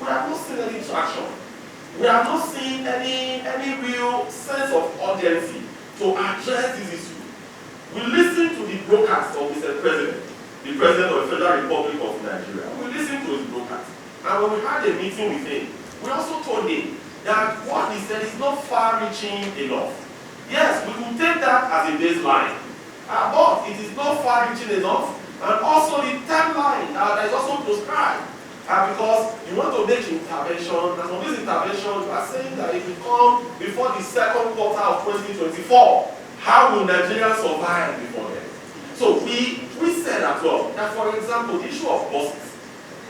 have not seen any traction. We have not seen any real sense of urgency to address this issue. We listen to the broadcast of Mr. President, the President of the Federal Republic of Nigeria. We listened to his broadcast. And when we had a meeting with him, we also told him that what he said is not far-reaching enough. Yes, we could take that as a baseline, but it is not far-reaching enough. And also the timeline that is also prescribed. Because you want to make intervention, and on this intervention, you are saying that it will come before the second quarter of 2024. How will Nigeria survive before then? So we said as well that, for example, the issue of buses,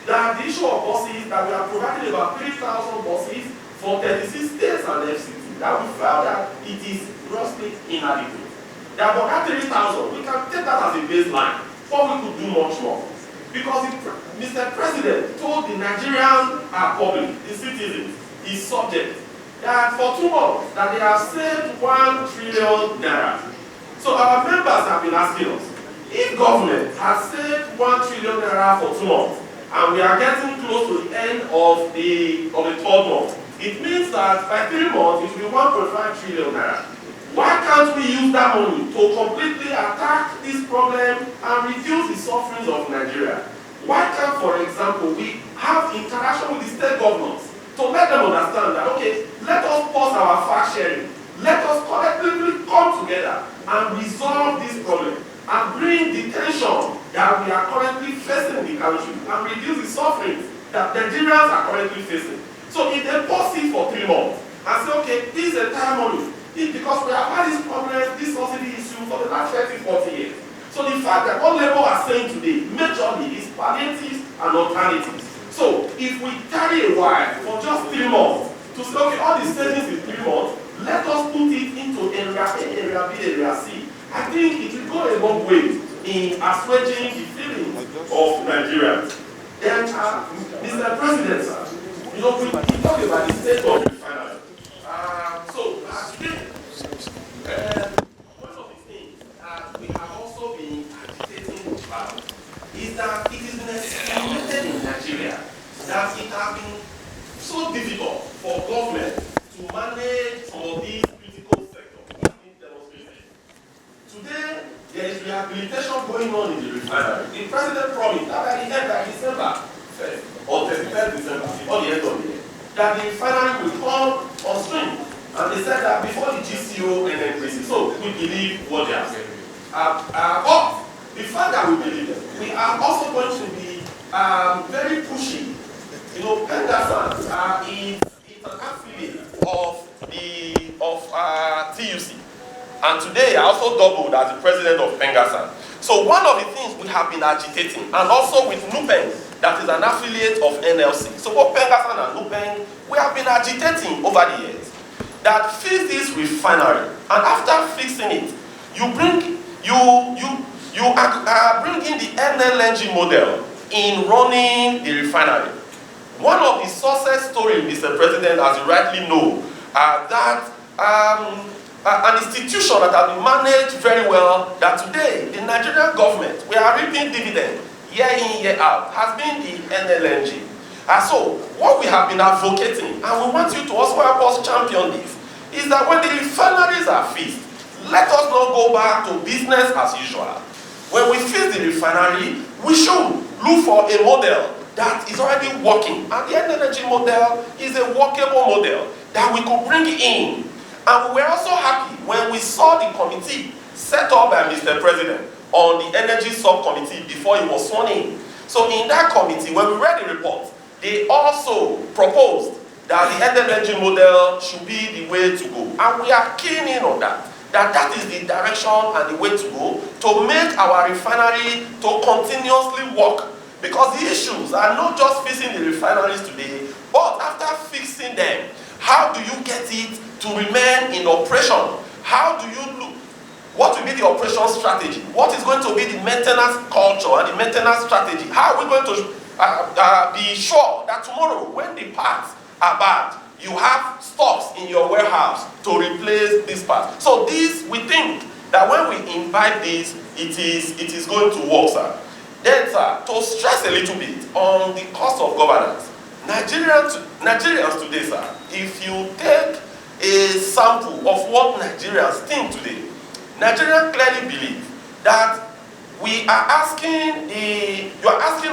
that we are providing about 3,000 buses for 36 states and FCT, that we felt that it is grossly inadequate. That for that 3,000, we can take that as a baseline, but we could do much more. Because Mr. President told the Nigerian public, the citizens, his subjects, that for 2 months that they have saved 1 trillion naira. So our members have been asking us, if government has saved 1 trillion naira for 2 months, and we are getting close to the end of the 3rd month, it means that by 3 months it will be 1.5 trillion naira. Why can't we use that money to completely attack this problem and reduce the sufferings of Nigeria? Why can't, for example, we have interaction with the state governments to let them understand that, okay, let us pause our fact sharing, let us collectively come together and resolve this problem and bring the tension that we are currently facing in the country and reduce the sufferings that Nigerians are currently facing. So if they pause it for 3 months and say, okay, this entire money, it's because we have had this problem, this subsidy issue for the last 30, 40 years. So the fact that what Labour are saying today, majorly, is palliatives and alternatives. So if we carry a while for just 3 months to say, okay, all the savings in 3 months, let us put it into area A, area B, area C. I think it will go a long way in assuaging the feelings of Nigerians. Then, Mr. President, sir, we talk about the state of refinery. One of the things that we have also been agitating about is that it is been estimated in Nigeria that it has been so difficult for government to manage some of these critical sectors that have been demonstrated. Today, there is rehabilitation going on in the refinery. The president promised that by the end of December, or 31st December, before the end of the year, that the refinery will come on stream. And they said that before the GCO and NLC, so we believe what they are saying. But the fact that we believe them, we are also going to be very pushy. Pengasan is an affiliate of TUC. And today I also doubled as the president of Pengasan. So one of the things we have been agitating, and also with NUPEN, that is an affiliate of NLC. So both Pengasan and NUPEN, we have been agitating over the years that fix this refinery, and after fixing it, you bring in the NLC model in running the refinery. One of the success stories, Mr. President, as you rightly know, that an institution that has been managed very well, that today the Nigerian government, we are reaping dividends year in, year out, has been the NLNG. So what we have been advocating, and we want you to also help us champion this, is that when the refineries are fixed, let us not go back to business as usual. When we fix the refinery, we should look for a model that is already working. And the energy model is a workable model that we could bring in. And we were also happy when we saw the committee set up by Mr. President on the energy subcommittee before he was sworn in. So in that committee, when we read the report, they also proposed that the energy model should be the way to go. And we are keen in on that. That is the direction and the way to go to make our refinery to continuously work. Because the issues are not just fixing the refineries today, but after fixing them, how do you get it to remain in operation? How do you look? What will be the operation strategy? What is going to be the maintenance culture and the maintenance strategy? How are we going to be sure that tomorrow, when the parts are bad, you have stocks in your warehouse to replace these parts? So this, we think that when we invite this, it is going to work, sir. Then, sir, to stress a little bit on the cost of governance. Nigerians today, sir, if you take a sample of what Nigerians think today, Nigerians clearly believe that you are asking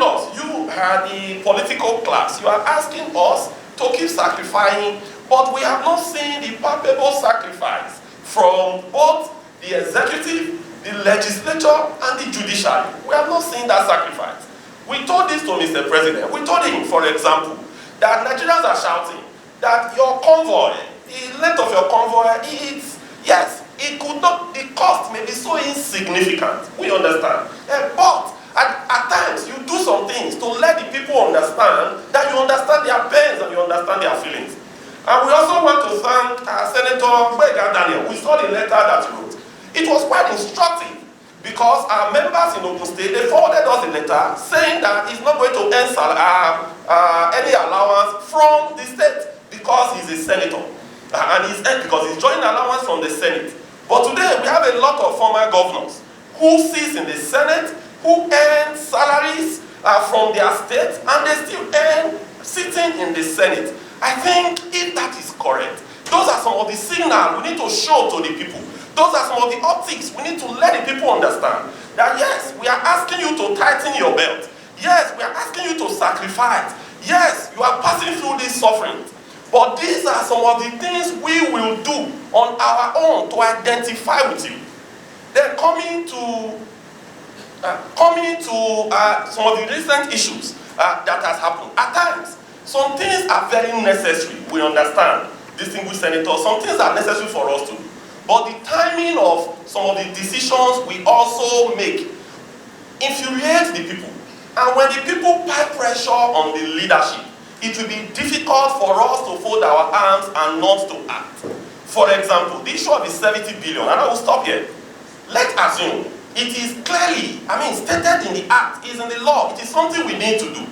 us, you are the political class, you are asking us to keep sacrificing, but we have not seen the palpable sacrifice from both the executive, the legislature, and the judiciary. We have not seen that sacrifice. We told this to Mr. President. We told him, for example, that Nigerians are shouting that your convoy, the length of your convoy, it could not, the cost may be so insignificant. We understand. But at times, you do some things to let the people understand that you understand their pains and you understand their feelings. And we also want to thank Senator Gbega Daniel. We saw the letter that he wrote. It was quite instructive because our members in Ogun State, they forwarded us a letter saying that he's not going to earn any allowance from the state because he's a senator. And because he's joining allowance from the Senate. But today we have a lot of former governors who sit in the Senate, who earn salaries from their states, and they still earn sitting in the Senate. I think if that is correct, those are some of the signals we need to show to the people. Those are some of the optics we need to let the people understand. That yes, we are asking you to tighten your belt. Yes, we are asking you to sacrifice. Yes, you are passing through this suffering. But these are some of the things we will do on our own to identify with you. Then coming to some of the recent issues that has happened. At times, some things are very necessary. We understand, distinguished senators, some things are necessary for us to do. But the timing of some of the decisions we also make infuriates the people. And when the people put pressure on the leadership, it will be difficult for us to fold our arms and not to act. For example, the issue of the 70 billion, and I will stop here. Let's assume it is clearly, stated in the act, is in the law, it is something we need to do.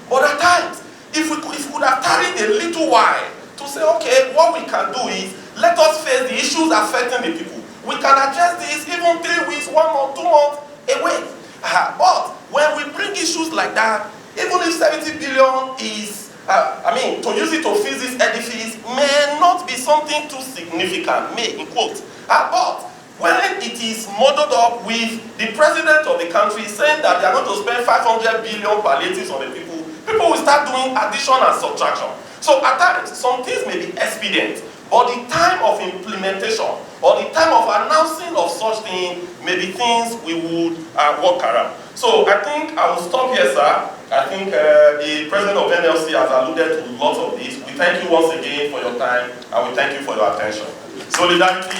But at times, if we could have tarried a little while to say, okay, what we can do is, let us face the issues affecting the people. We can address this even 3 weeks, 1 month, 2 months away. But when we bring issues like that, even if 70 billion is, to use it to fix this edifice may not be something too significant, in quotes. But when it is muddled up with the president of the country saying that they are going to spend 500 billion palliatives on the people, people will start doing addition and subtraction. So at times, some things may be expedient, but the time of implementation or the time of announcing of such things may be things we would work around. So I think I will stop here, sir. I think the president of NLC has alluded to lots of this. We thank you once again for your time, and we thank you for your attention. Solidarity.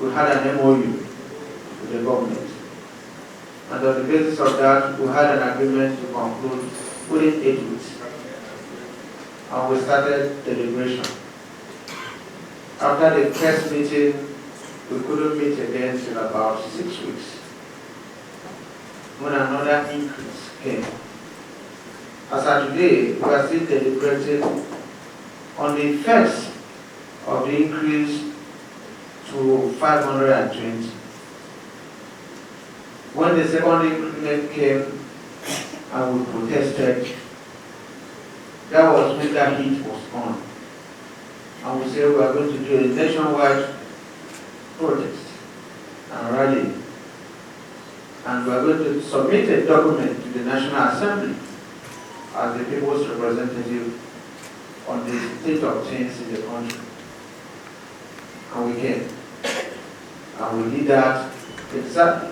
We had an MOU with the government. And on the basis of that, we had an agreement to conclude within 8 weeks. And we started deliberation. After the first meeting, we couldn't meet again till about 6 weeks, when another increase came. As of today, we are still deliberating on the effects of the increase to 520. When the second increment came and we protested, that was when that heat was on. And we said we are going to do a nationwide protest and rally. And we are going to submit a document to the National Assembly as the people's representative on the state of things in the country. And we came. And we did that exactly.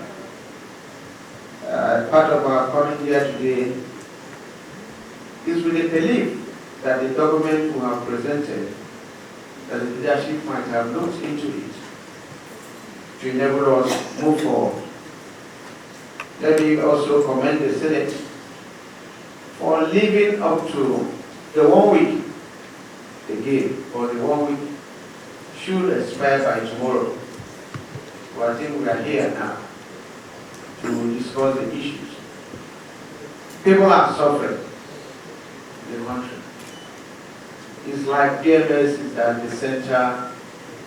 Part of our coming here today is with the belief that the document we have presented, that the leadership might have looked into it to enable us move forward. Let me also commend the Senate for living up to the 1 week they gave, or the 1 week should expire by tomorrow. But I think we are here now to discuss the issues. People are suffering in the country. It's like DMS is at the center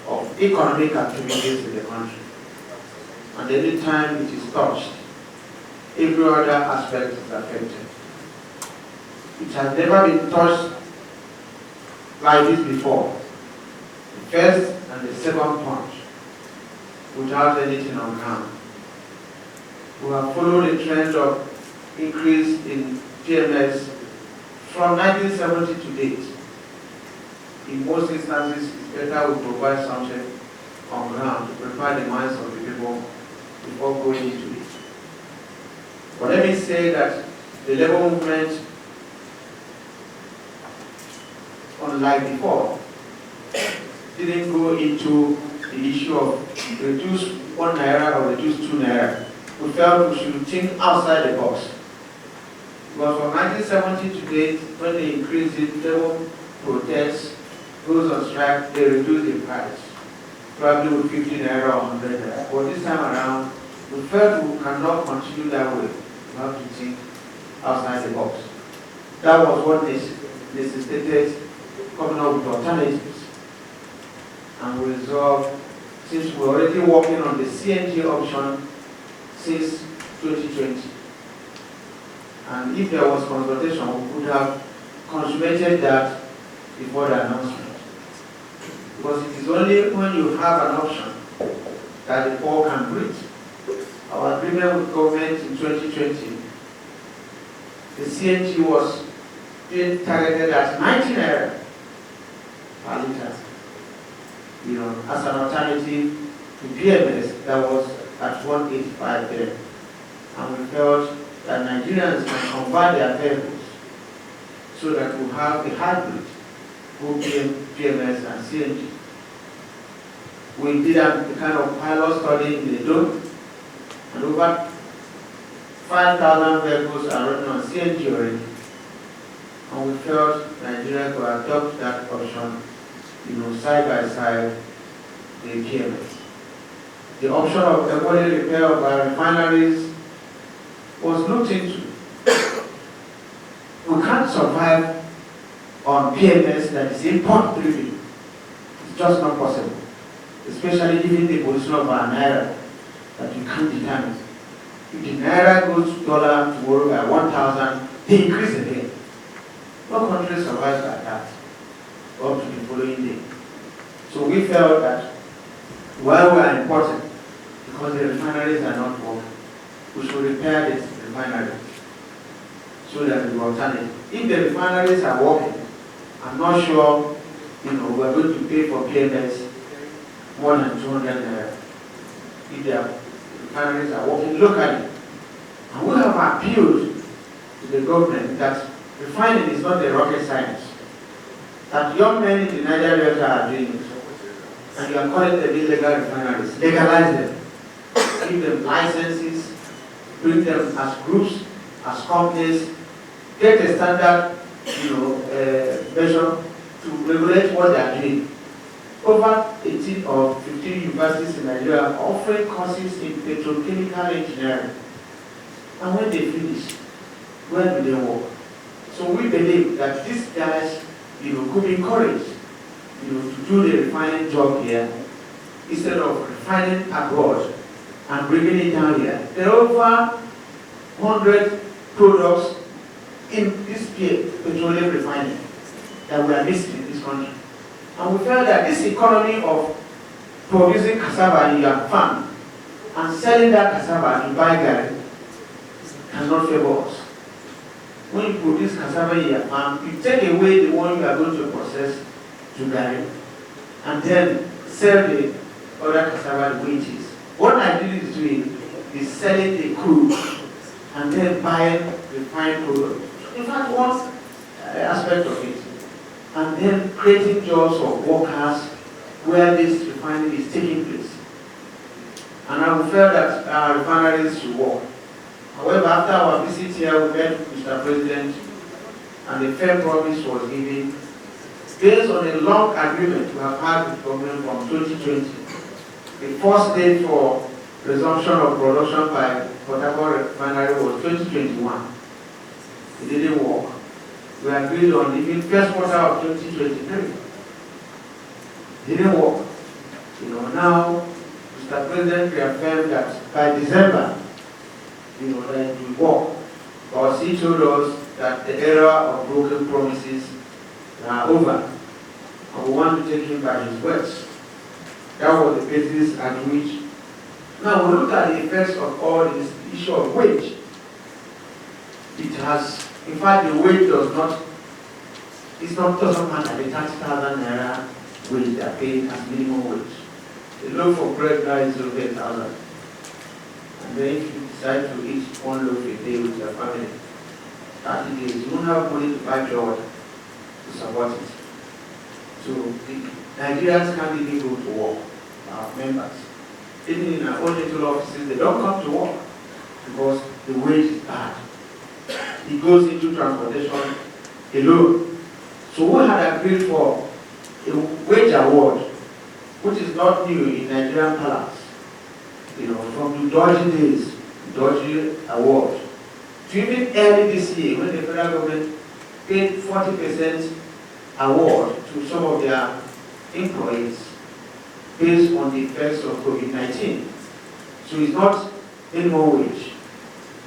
of economic activities in the country. And any time it is touched, every other aspect is affected. It has never been touched like this before. The first and the second punch, without anything on ground. We have followed the trend of increase in PMS from 1970 to date. In most instances, it's better we provide something on ground to prepare the minds of the people before going into it. But let me say that the labor movement, unlike before, didn't go into the issue of reduce 1 naira or reduce 2 naira. We felt we should think outside the box. Because from 1970 to date, when they increased it, labor protests, goes on strike, they reduce the price. Probably with 50 naira or 100 naira. But this time around, we felt we cannot continue that way. We have to think outside the box. That was what necessitated coming up with alternatives. And we resolved, since we're already working on the CNG option since 2020. And if there was consultation, we could have consummated that before the announcement. Because it is only when you have an option that the poor can breathe. Our agreement with government in 2020, the CNG was being targeted at 90 naira per litre, as an alternative to PMS that was at 185 there. And we felt that Nigerians can convert their vehicles so that we have a hybrid, both PMS and CNG. We did a kind of pilot study in the dome, and over 5,000 vehicles are running on CNG already. And we felt Nigeria could adopt that option, side by side the PMS. The option of avoiding repair of our refineries was looked into. We can't survive on PMS that is import driven. It's just not possible. Especially given the position of our naira that you can't determine. If the naira goes to dollar tomorrow by 1,000, they increase again. No country survives like that up to the following day. So we felt that while we are important, because the refineries are not working, we should repair this refinery so that we will alternate. If the refineries are working, I'm not sure we are going to pay for PMS more than 200 naira. If the refineries are working locally. And we have appealed to the government that refining is not a rocket science. That young men in the Niger Delta are doing it. And you are calling them illegal refineries. Legalize them. Give them licenses, bring them as groups, as companies, get a standard measure to regulate what they are doing. Over 18 or 15 universities in Nigeria are offering courses in petrochemical engineering. And when they finish, where do they work? So we believe that these guys could be encouraged to do the refining job here instead of refining abroad and bringing it down here. There are over 100 products in this petroleum refining that we are missing in this country. And we felt that this economy of producing cassava in your farm and selling that cassava to buy garri cannot favor us. When you produce cassava in your farm, you take away the one you are going to process to garri and then sell the other cassava the way it is. What Nigeria is doing is selling the crude and then buying refined product. In fact, one aspect of it. And then creating jobs for workers where this refining is taking place. And I would feel that our refineries should work. However, after our visit here, we met Mr. President, and a fair promise was given based on a long agreement we have had with government from 2020. The first date for resumption of production by Port Harcourt refinery was 2021. It didn't work. We agreed on even first quarter of 2023. It didn't work. Now, Mr. President reaffirmed that by December, that it will work. But he told us that the era of broken promises are over, and we want to take him by his words. That was the basis at which. Now we look at the effects of all this issue of wage. It has, in fact, the wage doesn't matter. The 30,000 naira wage they are paying as minimum wage. The loaf of bread now is over 1,000. And then if you decide to eat one loaf a day with your family, 30 days, you won't have money to buy pure water to support it. So the Nigerians can't even go to work, our members. Even in our own little offices, they don't come to work because the wage is bad. It goes into transportation alone. So we had agreed for a wage award, which is not new in Nigerian parlance. From the dodgy days, dodgy award, to even early this year when the federal government paid 40% award to some of their employees based on the effects of COVID-19. So it's not minimum wage.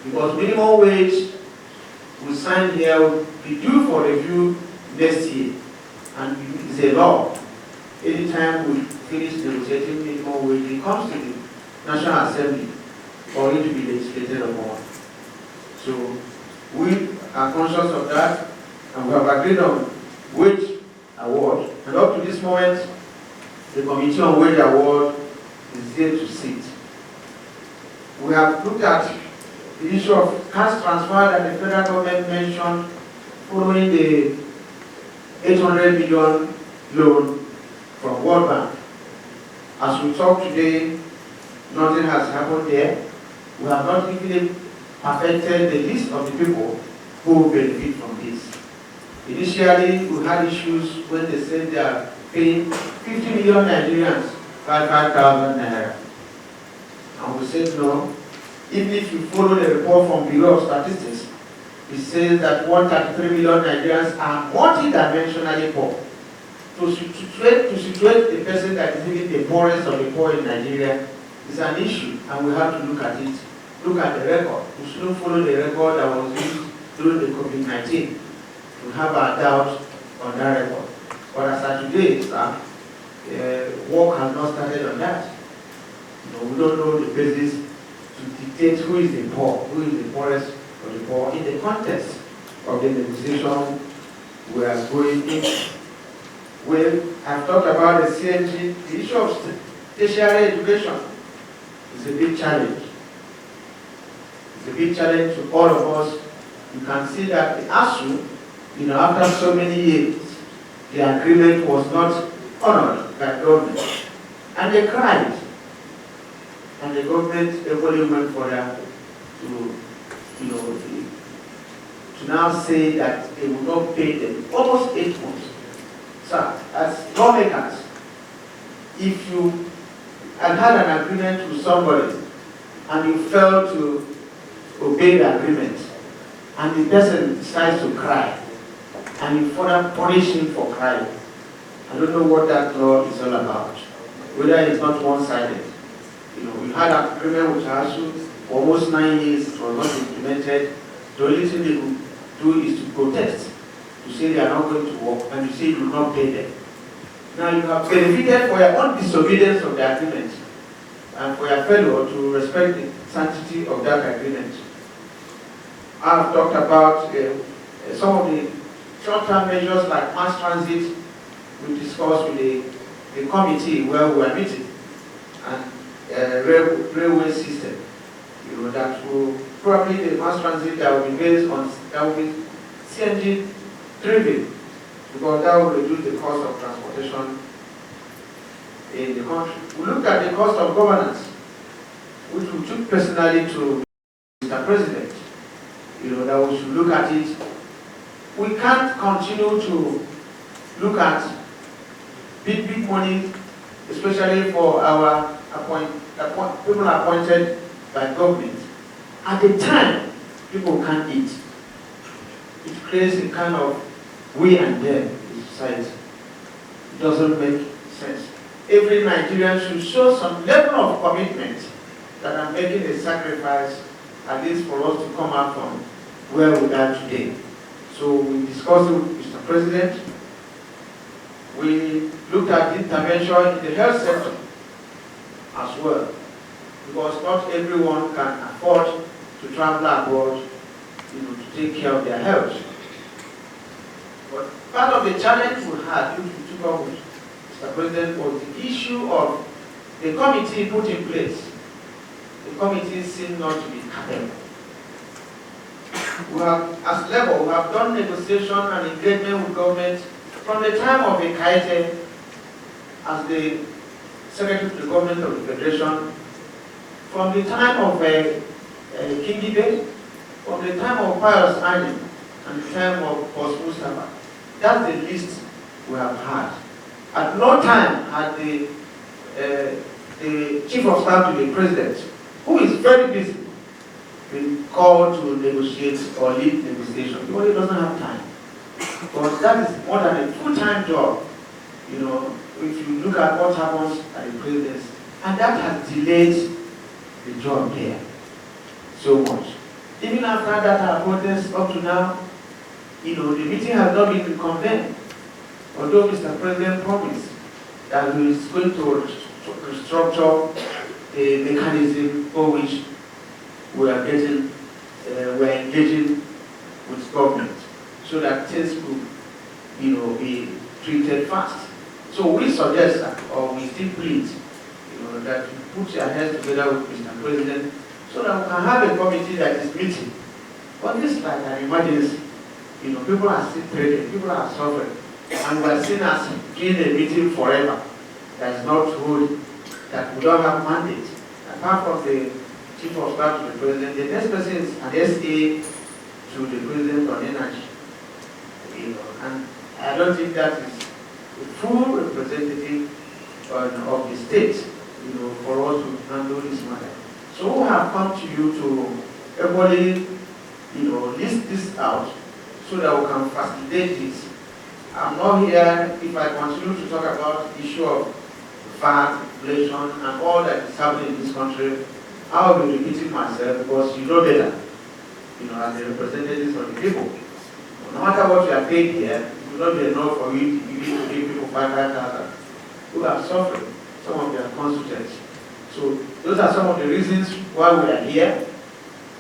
Because minimum wage we signed here will be due for review next year. And it's a law. Anytime we finish negotiating minimum wage, it comes to the National Assembly for it to be legislated upon. So we are conscious of that, and we have agreed on wage award. And up to this moment, the Committee on Wage Award is yet to sit. We have looked at the issue of cash transfer that the federal government mentioned following the 800 million loan from World Bank. As we talk today, nothing has happened there. We have not even perfected the list of the people who will benefit from this. Initially, we had issues when they said they are paying 50 million Nigerians 5,000 naira. And we said no. Even if you follow the report from Bureau of Statistics, it says that 133 million Nigerians are multidimensionally poor. To situate the person that is even the poorest of the poor in Nigeria is an issue, and we have to look at it. Look at the record. We shouldn't follow the record that was used during the COVID-19. We have our doubts on that record. But as of today, work has not started on that. We don't know the basis to dictate who is the poor, who is the poorest of the poor in the context of the negotiation we are going in. I've talked about the CNG, the issue of tertiary education is a big challenge. It's a big challenge to all of us. You can see that the ASU, after so many years, the agreement was not honored by government. And they cried. And the government eventually went for them to now say that they will not pay them almost 8 months. So, as lawmakers, if you had an agreement with somebody and you fail to obey the agreement, and the person decides to cry, and you further punish him for crying, I don't know what that law is all about. Whether it's not one-sided. We had an agreement with ASU for almost 9 years, it was not implemented. The only thing they could do is to protest, to say they are not going to work, and you say you will not pay them. Now you have benefited for your own disobedience of the agreement, and for your failure to respect the sanctity of that agreement. I have talked about some of the short-term measures like mass transit. We discussed with the committee where we were meeting, and railway system. That will probably the mass transit that will be based on that will be CNG driven, because that will reduce the cost of transportation in the country. We looked at the cost of governance, which we took personally to Mr. President. That we should look at it. We can't continue to look at big money, especially for our people appointed by government. At the time, people can't eat. It creates a kind of we and them in society. It doesn't make sense. Every Nigerian should show some level of commitment that I'm making a sacrifice, at least for us to come out from where we are today. So we discussed with Mr. President. We looked at intervention in the health sector as well, because not everyone can afford to travel abroad, to take care of their health. But part of the challenge we had, which we took up with Mr. President, was the issue of the committee put in place. The committee seemed not to be capable. We have, as level, we have done negotiation and engagement with government from the time of the Kaite as the Secretary to the Government of the Federation, from the time of Kingi Bay, from the time of Pius Ani, and the time of Post Mustafa. That's the list we have had. At no time had the Chief of Staff to the President, who is very busy, been called to negotiate or lead negotiation, because he doesn't have time. Because that is more than a full-time job, if you look at what happens at the presidency. And that has delayed the job there so much. Even after that our protest up to now, the meeting has not been reconvened. Although Mr. President promised that he is going to restructure a mechanism for which we are engaging with government, so that things could, be treated fast. So we suggest that, or we still plead, that you put your heads together with Mr. President, so that we can have a committee that is meeting. But this is like an emergency. People are still threatened, people are suffering, and we are seen as doing a meeting forever. That is not true, that we don't have mandate. Apart from the Chief of Staff to the President, the next person is an SA to the President on energy. And I don't think that is a full representative of the state, for us to handle this matter. So we have come to you to everybody, list this out so that we can facilitate this. I'm not here, if I continue to talk about the issue of VAT, inflation, and all that is happening in this country, I will be repeating myself, because you know better, as the representatives of the people. No matter what you are paid here, it will not be enough for you to give people 5,000 who are suffering, some of their constituents. So those are some of the reasons why we are here,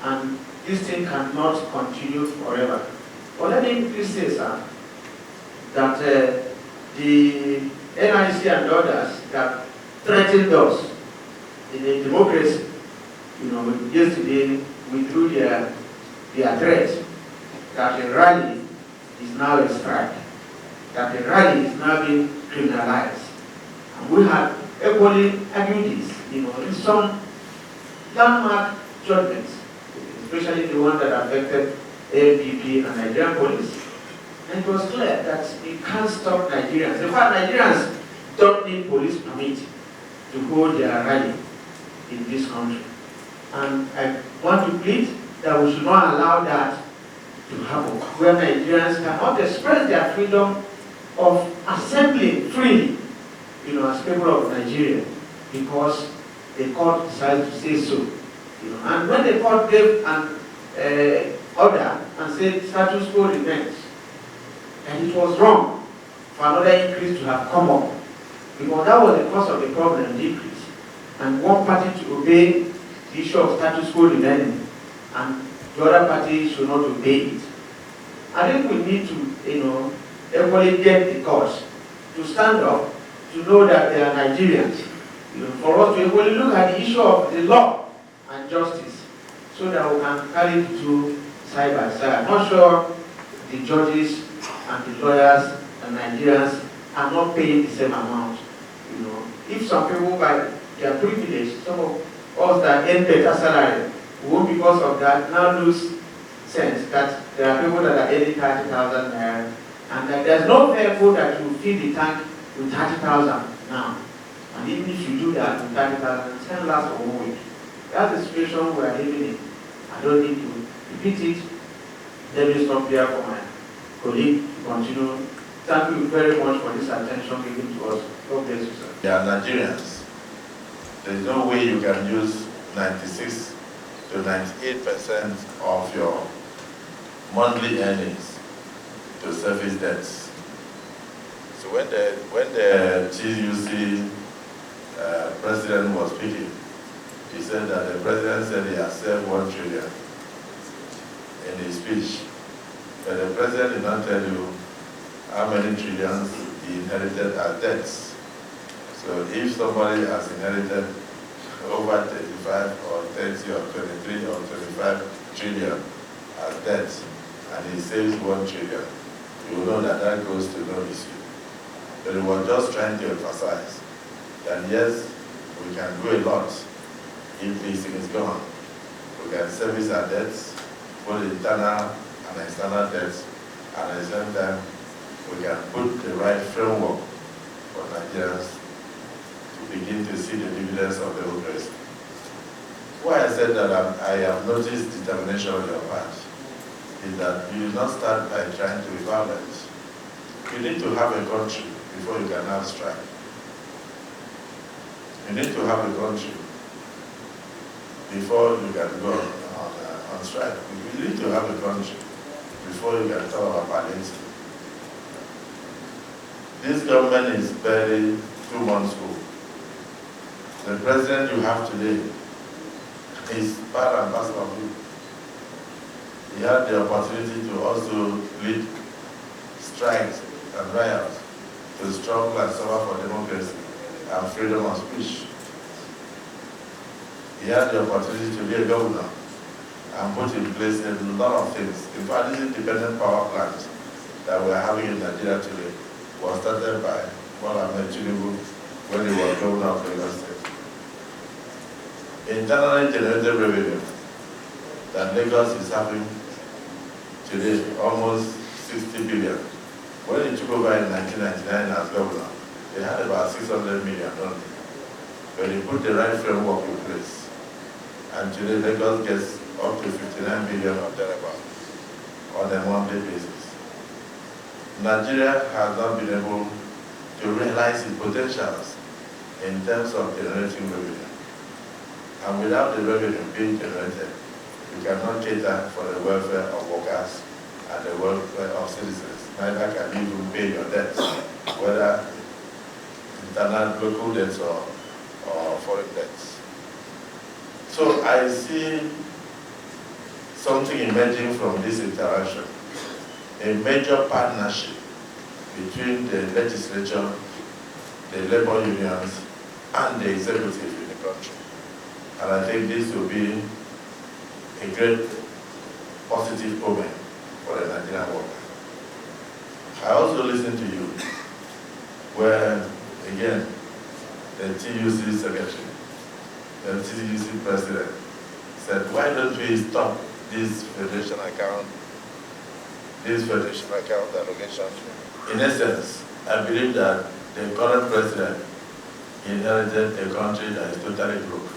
and this thing cannot continue forever. But let me please say, sir, that the NLC and others that threatened us in a democracy, yesterday withdrew their threat that a rally is now a strike, that a rally is now being criminalized. And we have equally argued this, in some landmark judgments, especially the one that affected ANPP and Nigerian police. And it was clear that you can't stop Nigerians. In fact, Nigerians don't need police permit to hold their rally in this country. And I want to plead that we should not allow that to happen, where Nigerians cannot express their freedom of assembling freely, as people of Nigeria, because the court decided to say so. And when the court gave an order and said status quo remains, and it was wrong for another increase to have come up, because that was the cause of the problem, the increase. And one party to obey the issue of status quo remaining, and the other party should not obey it. I think we need to, everybody get the cause, to stand up, to know that they are Nigerians, for us to everybody look at the issue of the law and justice, so that we can carry the two side by side. I'm not sure the judges and the lawyers and Nigerians are not paying the same amount. If some people, by their privilege, some of us that earn better salary, won't, because of that, now lose sense that there are people that are earning 30,000 naira, and that there's no vehicle that you fill the tank with 30,000 now. And even if you do that with 30,000, it can last for 1 week. That's the situation we are living in. I don't need to repeat it. Let me stop here for my colleague to continue. Thank you very much for this attention given to us. God bless you, sir. Yeah, Nigerians, there is no way you can use 96 to 98% of your monthly earnings to service debts. So when the TUC president was speaking, he said that the president said he has saved 1 trillion in his speech. But the president did not tell you how many trillions he inherited as debts. So if somebody has inherited over 35 or 30 or 23 or 25 trillion as debts, and he saves 1 trillion, you will know that that goes to no issue. But we were just trying to emphasize that yes, we can do a lot if this thing is gone. We can service our debts, both internal and external debts, and at the same time, we can put the right framework for Nigerians to begin to see the dividends of democracy. Why I said that I have noticed determination on your part is that you did not start by trying to be violent. You need to have a country before you can have strike. You need to have a country before you can go on strike. You need to have a country before you can talk about palliative. This government is barely 2 months old. The president you have today is part and parcel of you. He had the opportunity to also lead strikes and riots, to struggle and suffer for democracy and freedom of speech. He had the opportunity to be a governor and put in place a lot of things. In fact, this independent power plant that we are having in Nigeria today was started by Tinubu when he was governor of Lagos State. Internally generated revenue that Lagos is having today, almost 60 billion. When he took over in 1999 as governor, they had about 600 million only. But he put the right framework in place. And today Lagos gets up to 59 billion or thereabout on a monthly basis. Nigeria has not been able to realize its potentials in terms of generating revenue. And without the revenue being generated, you cannot cater for the welfare of workers and the welfare of citizens. Neither can you even pay your debts, whether internal local debts or foreign debts. So I see something emerging from this interaction, a major partnership between the legislature, the labor unions, and the executive in the country. And I think this will be a great positive omen for the Nigerian worker. I also listened to you, where, again, the TUC secretary, the TUC president, said, why don't we stop this federation account allocation? In essence, I believe that the current president inherited a country that is totally broke.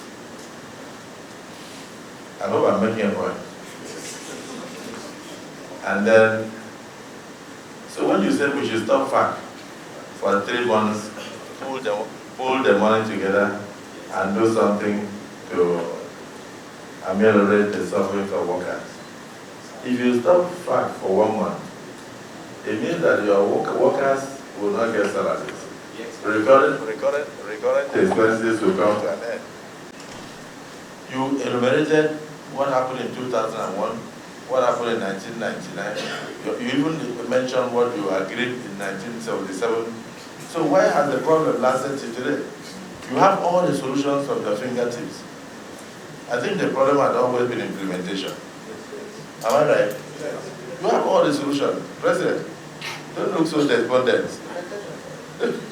I hope I'm making a point. And then, so when you said we should stop FAC for 3 months, pull the money together and do something to ameliorate the suffering for workers. If you stop FAC for 1 month, it means that your workers will not get salaries. Recurrent expenses will come to an end. You enumerated what happened in 2001, what happened in 1999. You even mentioned what you agreed in 1977. So why has the problem lasted till today? You have all the solutions at your fingertips. I think the problem had always been implementation. Am I right? You have all the solutions. President, don't look so despondent.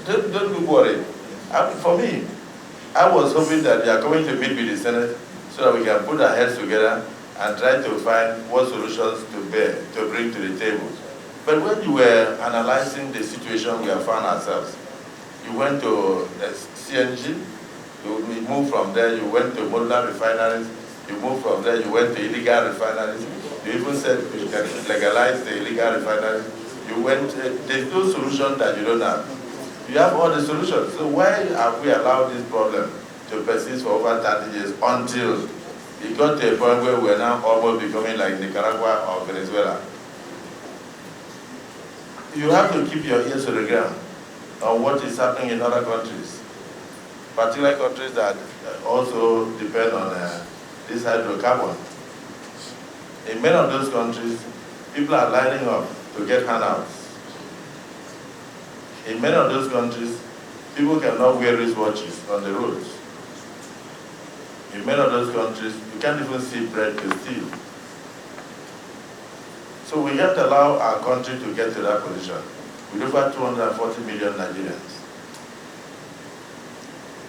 Don't look worried. For me, I was hoping that we are going to meet with the Senate so that we can put our heads together and try to find what solutions to bring to the table. But when you were analyzing the situation we have found ourselves, you went to CNG, you moved from there, you went to modular refineries, you moved from there, you went to illegal refineries, you even said you can legalize the illegal refineries, you went, there's no solution that you don't have. You have all the solutions. So why have we allowed this problem to persist for over 30 years until it got to a point where we're now almost becoming like Nicaragua or Venezuela? you have to keep your ears to the ground on what is happening in other countries, particular countries that also depend on this hydrocarbon. In many of those countries, people are lining up to get handouts. In many of those countries, people cannot wear wristwatches on the roads. In many of those countries, you can't even see bread to steal. So we have to allow our country to get to that position with over 240 million Nigerians.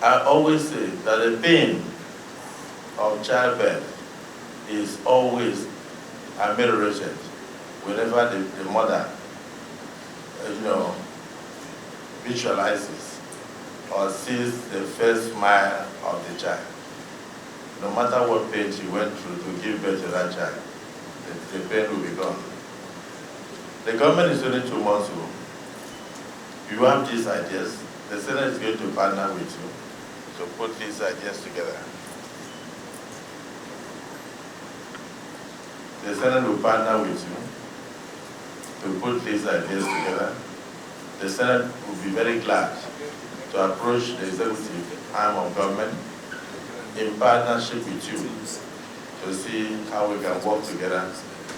I always say that the pain of childbirth is always ameliorated whenever the mother, visualizes or sees the first smile of the child. No matter what pain she went through to give birth to that child, the pain will be gone. The government is only 2 months old. You have these ideas. The Senate is going to partner with you to put these ideas together. The Senate will partner with you to put these ideas together. The Senate will be very glad to approach the executive arm of government in partnership with you to see how we can work together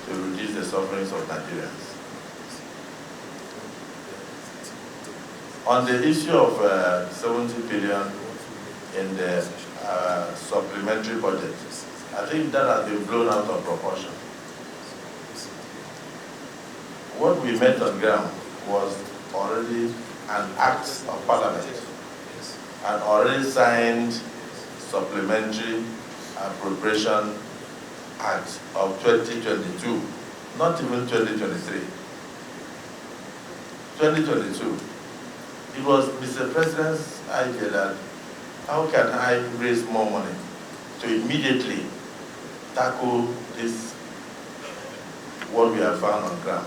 to reduce the sufferings of Nigerians. On the issue of 70 billion in the supplementary budget, I think that has been blown out of proportion. What we met on ground was already an act of parliament, an already signed supplementary appropriation act of 2022, not even 2023. 2022. It was Mr. President's idea that how can I raise more money to immediately tackle this, what we have found on ground.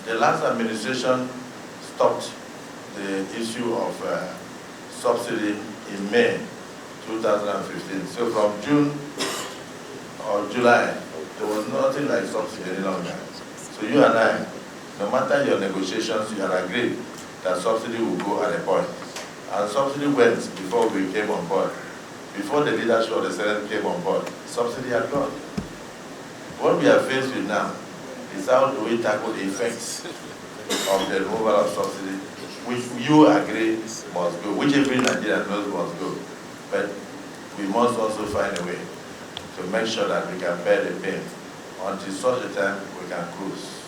The last administration stopped the issue of subsidy in May 2015. So from June or July, there was nothing like subsidy any longer. So you and I, no matter your negotiations, you had agreed that subsidy will go at a point. And subsidy went before we came on board. Before the leadership of the Senate came on board, subsidy had gone. What we are faced with now is how do we tackle the effects of the removal of subsidy, which you agree must go, which every Nigerian knows must go. But we must also find a way to make sure that we can bear the pain until such a time we can cruise.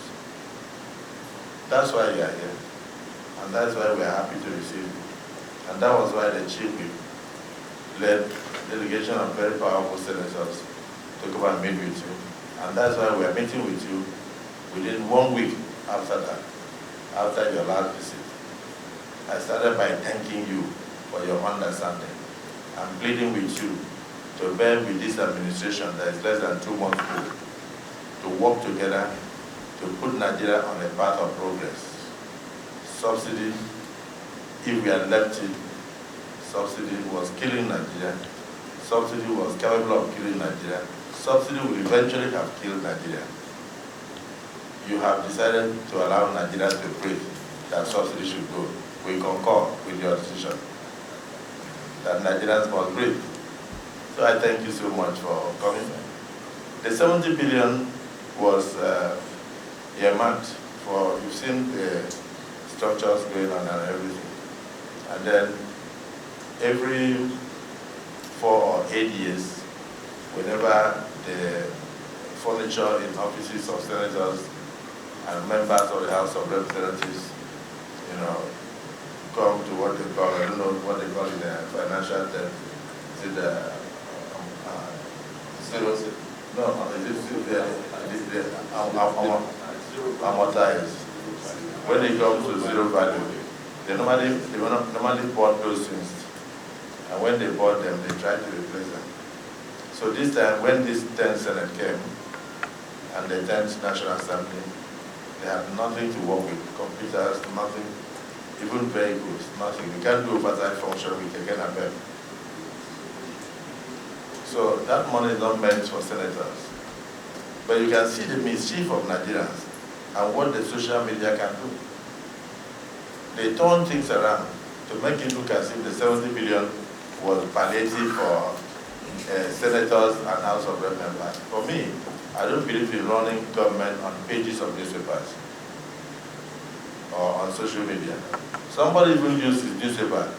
That's why we are here. And that's why we are happy to receive you. And that was why the chief whip led a delegation of very powerful senators to come and meet with you. And that's why we are meeting with you within 1 week after that, after your last visit. I started by thanking you for your understanding. I'm pleading with you to bear with this administration that is less than 2 months old, to work together to put Nigeria on a path of progress. Subsidy, if we had left it, subsidy was killing Nigeria. Subsidy was capable of killing Nigeria. Subsidy will eventually have killed Nigeria. You have decided to allow Nigeria to breathe, that subsidy should go. We concur with your decision that Nigerians must breathe. So I thank you so much for coming. The 70 billion was earmarked for, you've seen the structures going on and everything. And then every 4 or 8 years, whenever the furniture in offices of senators and members of the House of Representatives, come to what they call, I don't know what they call in the financial term, is it amortized. When they come to zero value, they normally bought those things. And when they bought them, they tried to replace them. So this time, when this 10th Senate came, and the 10th National Assembly, they had nothing to work with, computers, nothing, even vehicles, nothing. We can't do oversight function with a NLC. So that money is not meant for senators. But you can see the mischief of Nigerians and what the social media can do. They turn things around to make it look as if the 70 billion was palliative for senators and House of Rep members. For me, I don't believe in running government on pages of newspapers or on social media. Somebody even used his newspaper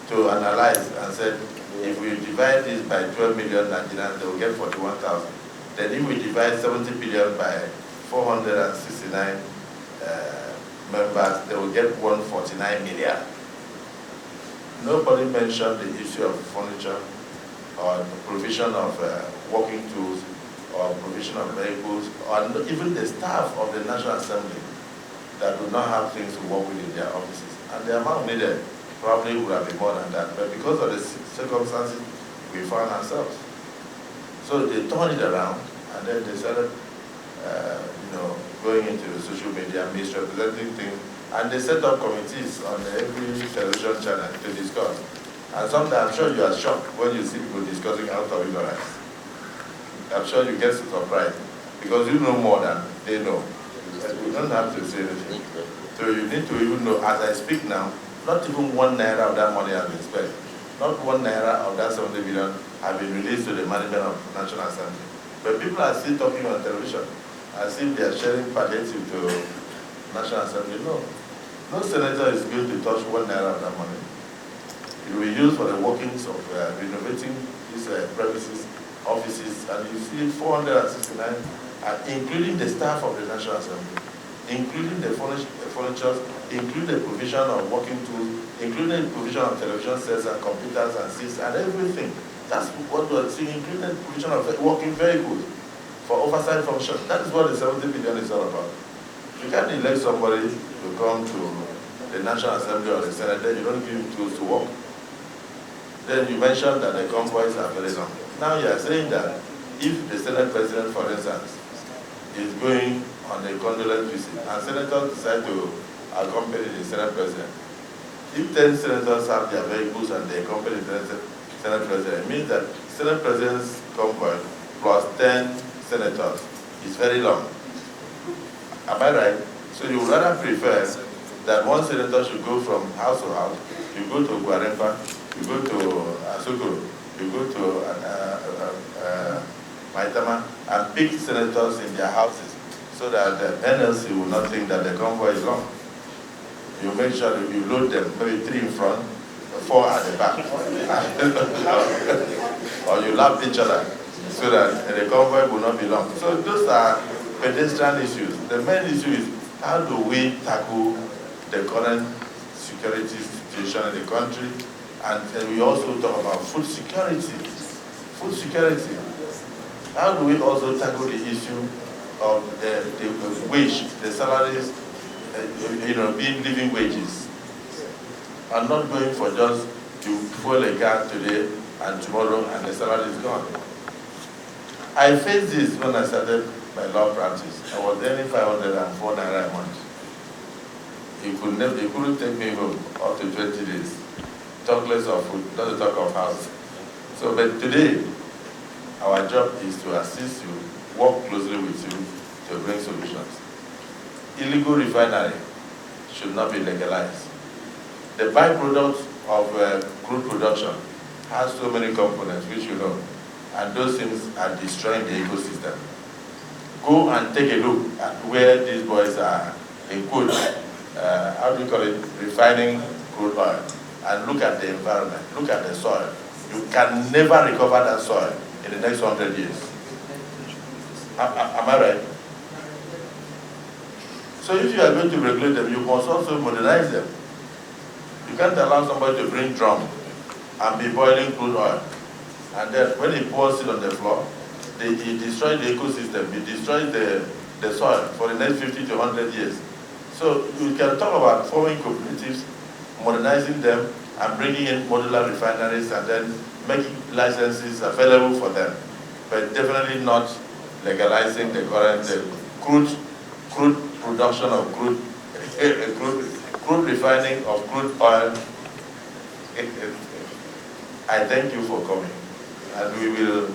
to analyze and said, if we divide this by 12 million Nigerians, they will get 41,000. Then if we divide 70 billion by 469 members, they will get 149 million. Nobody mentioned the issue of furniture or the provision of working tools or provision of vehicles, or even the staff of the National Assembly that do not have things to work with in their offices. And the amount needed probably would have been more than that, but because of the circumstances, we found ourselves. So they turned it around, and then they started, going into the social media, misrepresenting things, and they set up committees on every television channel to discuss. And sometimes I'm sure you are shocked when you see people discussing out of ignorance. I'm sure you get surprised because you know more than they know. You don't have to say anything. So you need to even know, as I speak now, not even 1 naira of that money has been spent. Not 1 naira of that 70 billion have been released to the management of the National Assembly. But people are still talking on television as if they are sharing palliative to National Assembly. No. No senator is going to touch 1 naira of that money. It will be used for the workings of renovating these premises, offices, and you see 469, including the staff of the National Assembly, including the furniture, including the provision of working tools, including the provision of television sets and computers and seats and everything. That's what we're seeing, including the provision of working vehicles for oversight function. That is what the 70 billion is all about. You can't elect somebody to come to the National Assembly or the Senate, then you don't give him tools to work. Then you mentioned that the convoys are very long. Now you are saying that if the Senate President, for instance, is going on a condolence visit and senators decide to accompany the Senate President, if 10 senators have their vehicles and they accompany the Senate President, it means that Senate President's convoy plus 10 senators is very long. Am I right? So you would rather prefer that one senator should go from house to house, you go to Guarempa, you go to Asukuru, you go to Maitama, and pick senators in their houses so that the NLC will not think that the convoy is long. You make sure that you load them, maybe 3 in front, 4 at the back. Or you lap each other so that the convoy will not be long. So those are pedestrian issues. The main issue is how do we tackle the current security situation in the country, and we also talk about food security. Food security. How do we also tackle the issue of the wage, the salaries, being living wages, and not going for just you fuel a car today and tomorrow and the salary is gone. I faced this when I started my law practice. I was earning 504 naira a month. You couldn't take me home up to 20 days. Talk less of food, not to talk of house. So, but today, our job is to assist you, work closely with you to bring solutions. Illegal refinery should not be legalized. The byproduct of crude production has so many components, which you know, and those things are destroying the ecosystem. Go and take a look at where these boys are, in quote, how do you call it, refining crude oil, and look at the environment, look at the soil. You can never recover that soil in the next 100 years. Am I right? So if you are going to regulate them, you must also modernize them. You can't allow somebody to bring drum and be boiling crude oil. And then when he pours it on the floor, he destroys the ecosystem, he destroys the soil for the next 50 to 100 years. So you can talk about forming cooperatives, modernizing them, and bringing in modular refineries and then making licenses available for them, but definitely not legalizing the current crude production of crude refining of crude oil. I thank you for coming, and we will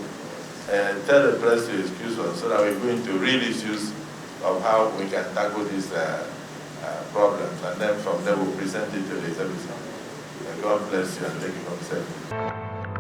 tell the press to excuse us so that we go into real issues of how we can tackle these problems, and then from there we'll present it to the executive. God bless you and thank you for the service.